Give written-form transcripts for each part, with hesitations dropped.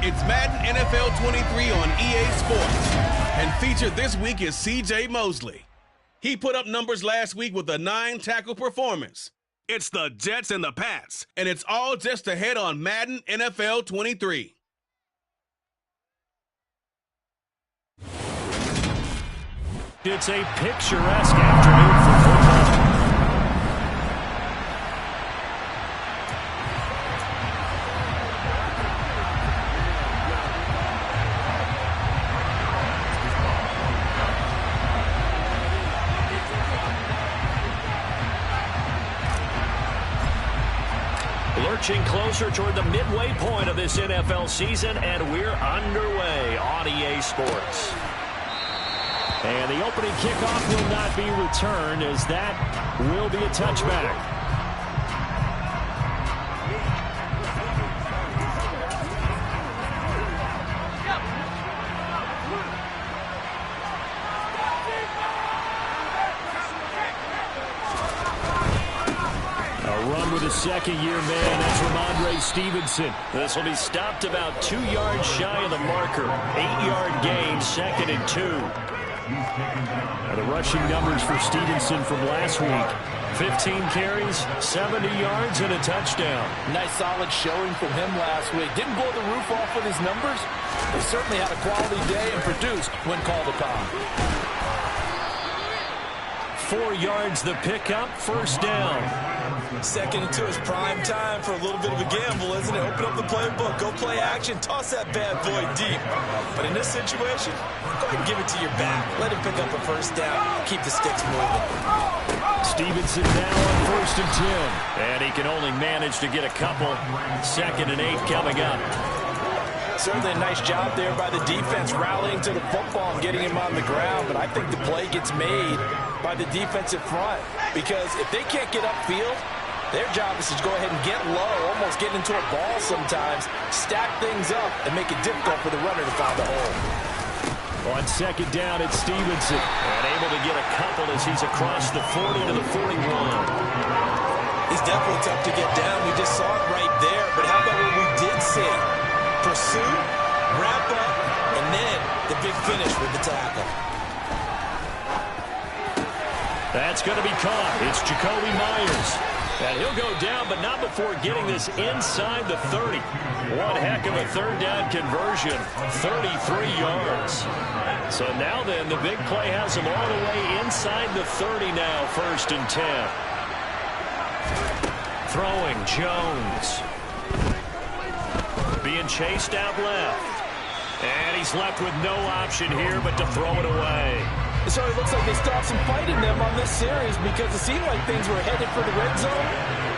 It's Madden NFL 23 on EA Sports. And featured this week is C.J. Mosley. He put up numbers last week with a 9-tackle performance. It's the Jets and the Pats, and it's all just ahead on Madden NFL 23. It's a picturesque afternoon for football. Lurching closer toward the midway point of this NFL season, and we're underway on EA Sports. And the opening kickoff will not be returned, as that will be a touchback. With a second-year man, that's Ramondre Stevenson. This will be stopped about 2 yards shy of the marker. 8-yard gain, 2nd and 2. Now the rushing numbers for Stevenson from last week. 15 carries, 70 yards, and a touchdown. Nice solid showing from him last week. Didn't blow the roof off with his numbers. He certainly had a quality day and produced when called upon. 4 yards the pickup, first down. 2nd and 2 is prime time for a little bit of a gamble, isn't it? Open up the playbook, go play action, toss that bad boy deep. But in this situation, go ahead and give it to your back. Let him pick up a first down, keep the sticks moving. Stevenson now on 1st and 10. And he can only manage to get a couple. 2nd and 8 coming up. Certainly a nice job there by the defense rallying to the football and getting him on the ground. But I think the play gets made by the defensive front, because if they can't get upfield, their job is to go ahead and get low, almost get into a ball sometimes, stack things up, and make it difficult for the runner to find the hole. On 2nd down, it's Stevenson. And able to get a couple as he's across the 40 to the 41. He's definitely tough to get down. We just saw it right there. But how about what we did see? Pursuit, wrap up, and then the big finish with the tackle. That's going to be caught. It's Jacoby Myers. And he'll go down, but not before getting this inside the 30. One heck of a third down conversion, 33 yards. So now then, the big play has him all the way inside the 30 now, 1st and 10. Throwing, Jones. Being chased out left. And he's left with no option here but to throw it away. So it looks like they stopped some fight in them on this series, because it seemed like things were headed for the red zone.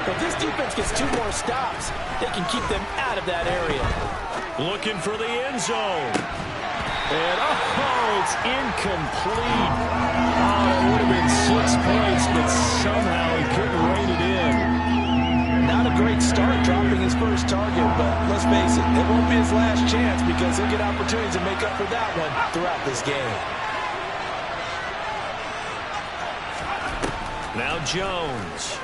But this defense gets 2 more stops. They can keep them out of that area. Looking for the end zone. And, oh, it's incomplete. Oh, it would have been 6 points, but somehow he couldn't rein it in. Not a great start dropping his first target, but let's face it, it won't be his last chance, because he'll get opportunities to make up for that one throughout this game. Now Jones.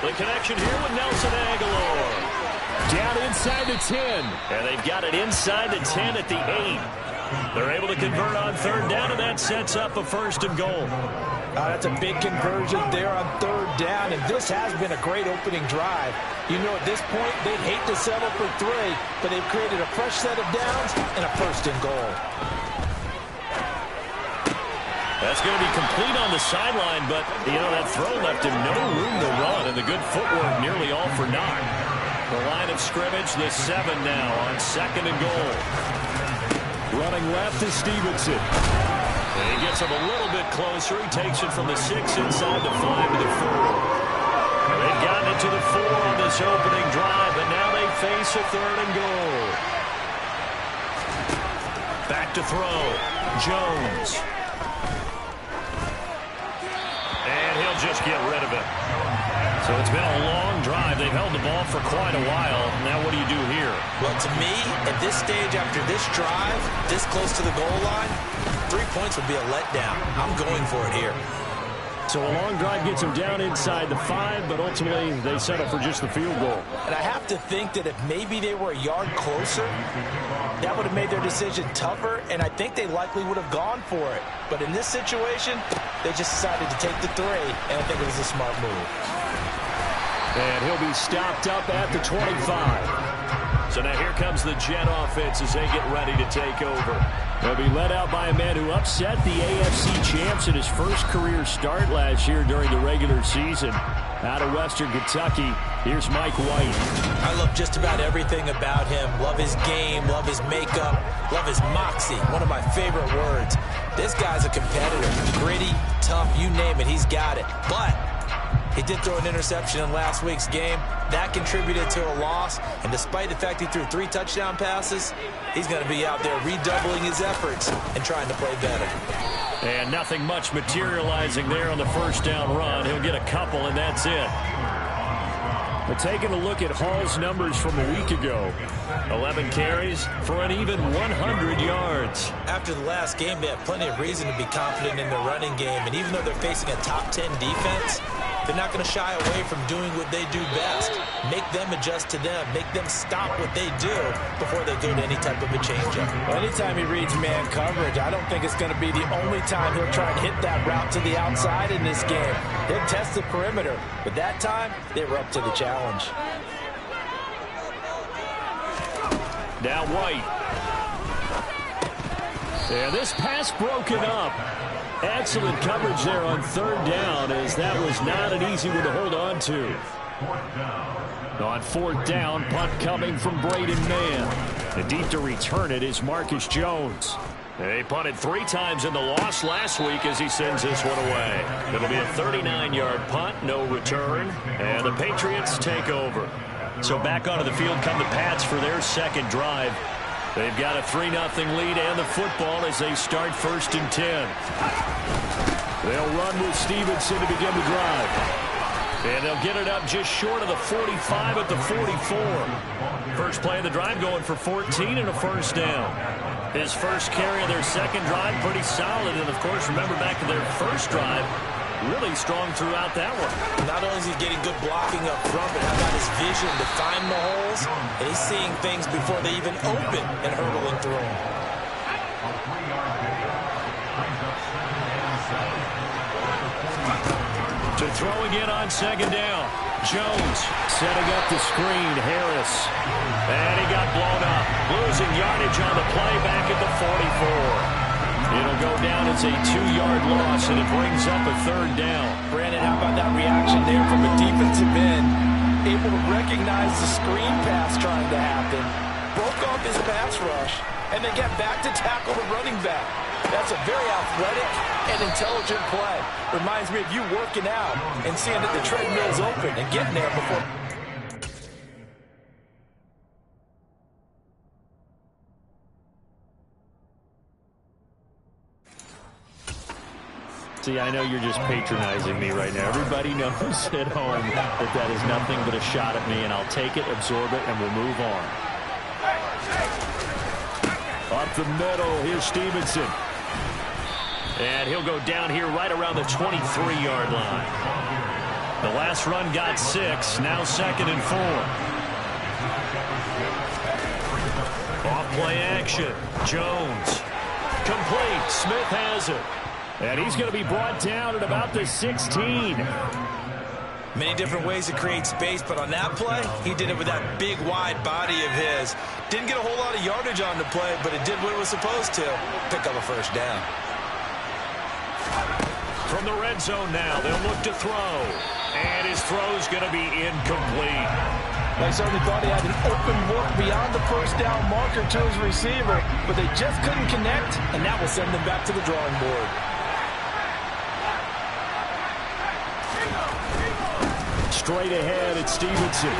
The connection here with Nelson Aguilar. Down inside the 10. And they've got it inside the 10 at the 8. They're able to convert on 3rd down, and that sets up a 1st and goal. That's a big conversion there on 3rd down, and this has been a great opening drive. You know, at this point, they'd hate to settle for 3, but they've created a fresh set of downs and a 1st and goal. That's going to be complete on the sideline, but, you know, that throw left him no room to run, and the good footwork nearly all for naught. The line of scrimmage, the 7 now on 2nd and goal. Running left is Stevenson. And he gets him a little bit closer. He takes it from the 6 inside the 5 to the 4. They've gotten it to the 4 on this opening drive, but now they face a 3rd and goal. Back to throw. Jones. And he'll just get rid of it. So it's been a long drive. They've held the ball for quite a while. Now what do you do here? Well, to me, at this stage after this drive, this close to the goal line, 3 points would be a letdown. I'm going for it here. So a long drive gets them down inside the 5, but ultimately they settle for just the field goal. And I have to think that if maybe they were a yard closer, that would have made their decision tougher, and I think they likely would have gone for it. But in this situation, they just decided to take the 3, and I think it was a smart move. And he'll be stopped up at the 25. So now here comes the Jet offense as they get ready to take over. They'll be led out by a man who upset the AFC champs in his first career start last year during the regular season. Out of Western Kentucky, here's Mike White. I love just about everything about him. Love his game, love his makeup, love his moxie. One of my favorite words. This guy's a competitor. Gritty, tough, you name it, he's got it. But he did throw an interception in last week's game. That contributed to a loss. And despite the fact he threw 3 touchdown passes, he's going to be out there redoubling his efforts and trying to play better. And nothing much materializing there on the first down run. He'll get a couple, and that's it. But taking a look at Hall's numbers from a week ago, 11 carries for an even 100 yards. After the last game, they have plenty of reason to be confident in their running game. And even though they're facing a top 10 defense, they're not going to shy away from doing what they do best. Make them adjust to them. Make them stop what they do before they go to any type of a change-up. Well, anytime he reads man coverage, I don't think it's going to be the only time he'll try and hit that route to the outside in this game. He'll test the perimeter, but that time, they were up to the challenge. Now White. And this pass broken up. Excellent coverage there on 3rd down, as that was not an easy one to hold on to. On 4th down, punt coming from Braden Mann. And deep to return it is Marcus Jones. He punted 3 times in the loss last week as he sends this one away. It'll be a 39-yard punt, no return, and the Patriots take over. So back onto the field come the Pats for their second drive. They've got a 3-0 lead and the football as they start 1st and 10. They'll run with Stevenson to begin the drive. And they'll get it up just short of the 45 at the 44. First play of the drive going for 14 and a first down. His first carry of their second drive, pretty solid. And, of course, remember back to their first drive, really strong throughout that one. Not only is he getting good blocking up front, but how about his vision to find the holes? And he's seeing things before they even open and hurdling through them. To throw again on 2nd down. Jones setting up the screen. Harris. And he got blown up. Losing yardage on the play back at the 44. It'll go down as a 2-yard loss, and it brings up a 3rd down. Brandon, how about that reaction there from a defensive end? Able to recognize the screen pass trying to happen. Broke off his pass rush, and then get back to tackle the running back. That's a very athletic and intelligent play. Reminds me of you working out and seeing that the treadmill's open and getting there before. See, I know you're just patronizing me right now. Everybody knows at home that that is nothing but a shot at me, and I'll take it, absorb it, and we'll move on. Up the middle, here's Stevenson. And he'll go down here right around the 23-yard line. The last run got 6, now 2nd and 4. Off play action, Jones. Complete, Smith has it. And he's going to be brought down at about the 16. Many different ways to create space, but on that play, he did it with that big, wide body of his. Didn't get a whole lot of yardage on the play, but it did what it was supposed to. Pick up a first down. From the red zone now, they'll look to throw. And his throw's going to be incomplete. They certainly thought he had an open look beyond the first down marker to his receiver, but they just couldn't connect, and that will send them back to the drawing board. Straight ahead, it's Stevenson.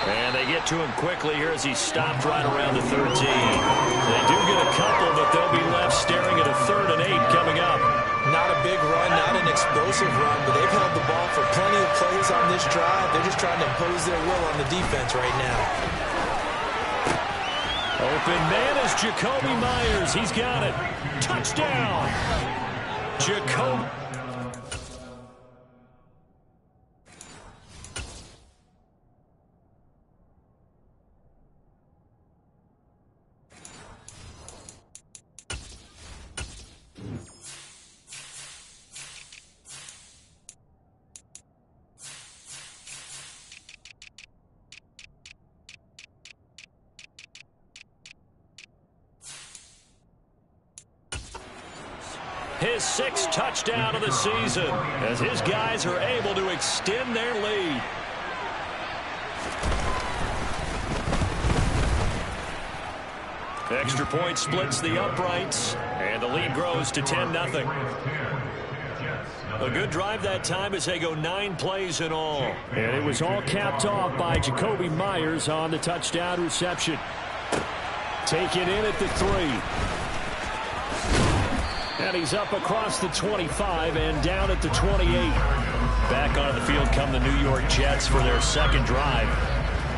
And they get to him quickly here as he stopped right around the 13. They do get a couple, but they'll be left staring at a 3rd and 8 coming up. Not a big run, not an explosive run, but they've held the ball for plenty of plays on this drive. They're just trying to impose their will on the defense right now. Open man is Jacoby Myers. He's got it. Touchdown. Jacoby. His 6th touchdown of the season as his guys are able to extend their lead. Extra point splits the uprights, and the lead grows to 10-0. A good drive that time as they go 9 plays in all. And it was all capped off by Jacoby Myers on the touchdown reception. Taken in at the 3. And he's up across the 25 and down at the 28. Back onto the field come the New York Jets for their 2nd drive.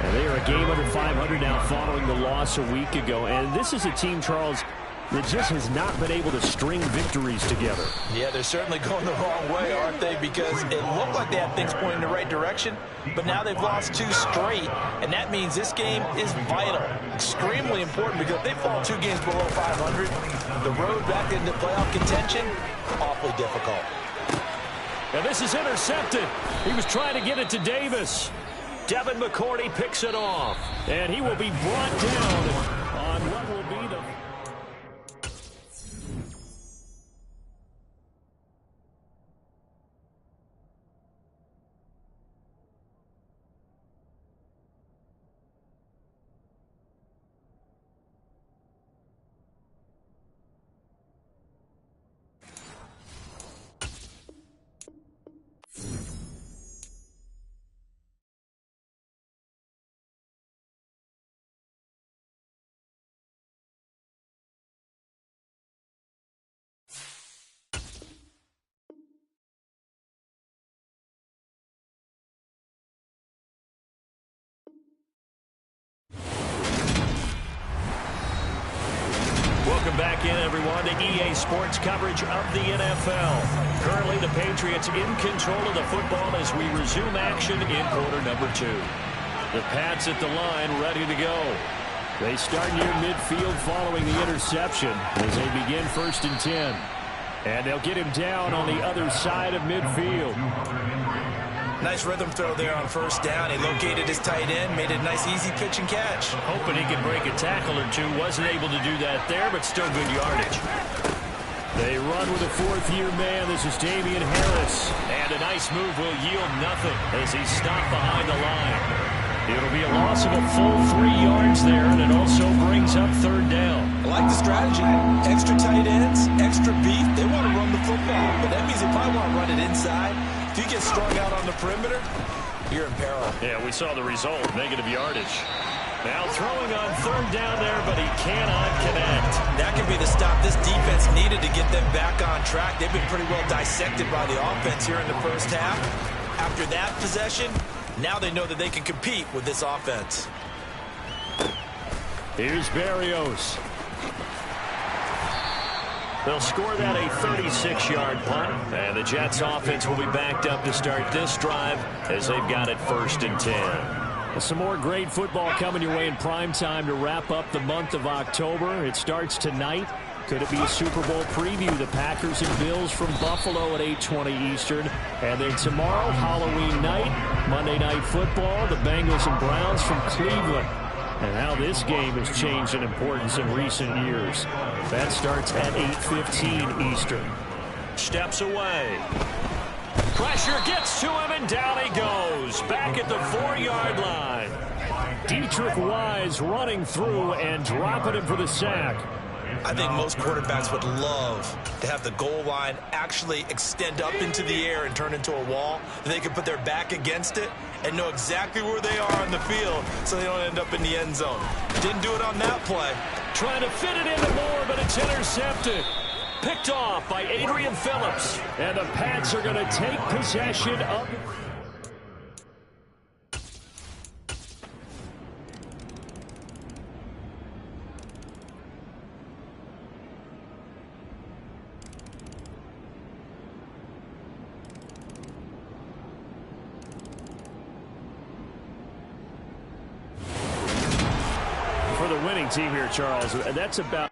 And they are a game under 500 now following the loss a week ago. And this is a team, Charles, that just has not been able to string victories together. Yeah, they're certainly going the wrong way, aren't they? Because it looked like they had things pointing in the right direction, but now they've lost 2 straight, and that means this game is vital, extremely important, because if they fall 2 games below 500, the road back into playoff contention, awfully difficult. And this is intercepted. He was trying to get it to Davis. Devin McCourty picks it off, and he will be brought down on what will be the... Welcome back in, everyone, to EA Sports coverage of the NFL. Currently, the Patriots in control of the football as we resume action in quarter number 2. The Pats at the line, ready to go. They start near midfield following the interception as they begin 1st and 10. And they'll get him down on the other side of midfield. Nice rhythm throw there on 1st down. He located his tight end, made a nice easy pitch and catch. Hoping he could break a tackle or 2. Wasn't able to do that there, but still good yardage. They run with a 4th-year man. This is Damian Harris. And a nice move will yield nothing as he's stopped behind the line. It'll be a loss of a full 3 yards there, and it also brings up 3rd down. I like the strategy. Extra tight ends, extra beef. They want to run the football, but that means they probably want to run it inside. If you get strung out on the perimeter, you're in peril. Yeah, we saw the result, negative yardage. Now throwing on 3rd down there, but he cannot connect. That could be the stop this defense needed to get them back on track. They've been pretty well dissected by the offense here in the 1st half. After that possession, now they know that they can compete with this offense. Here's Berrios. They'll score that a 36-yard punt, and the Jets offense will be backed up to start this drive as they've got it 1st and 10. Some more great football coming your way in prime time to wrap up the month of October. It starts tonight. Could it be a Super Bowl preview? The Packers and Bills from Buffalo at 8:20 Eastern. And then tomorrow, Halloween night, Monday Night Football, the Bengals and Browns from Cleveland. And how this game has changed in importance in recent years. That starts at 8:15 Eastern. Steps away. Pressure gets to him, and down he goes. Back at the 4-yard line. Dietrich Wise running through and dropping him for the sack. I think most quarterbacks would love to have the goal line actually extend up into the air and turn into a wall. They can put their back against it and know exactly where they are on the field so they don't end up in the end zone. Didn't do it on that play. Trying to fit it into Moore, but it's intercepted. Picked off by Adrian Phillips. And the Pats are going to take possession of... For the winning team here, Charles, that's about...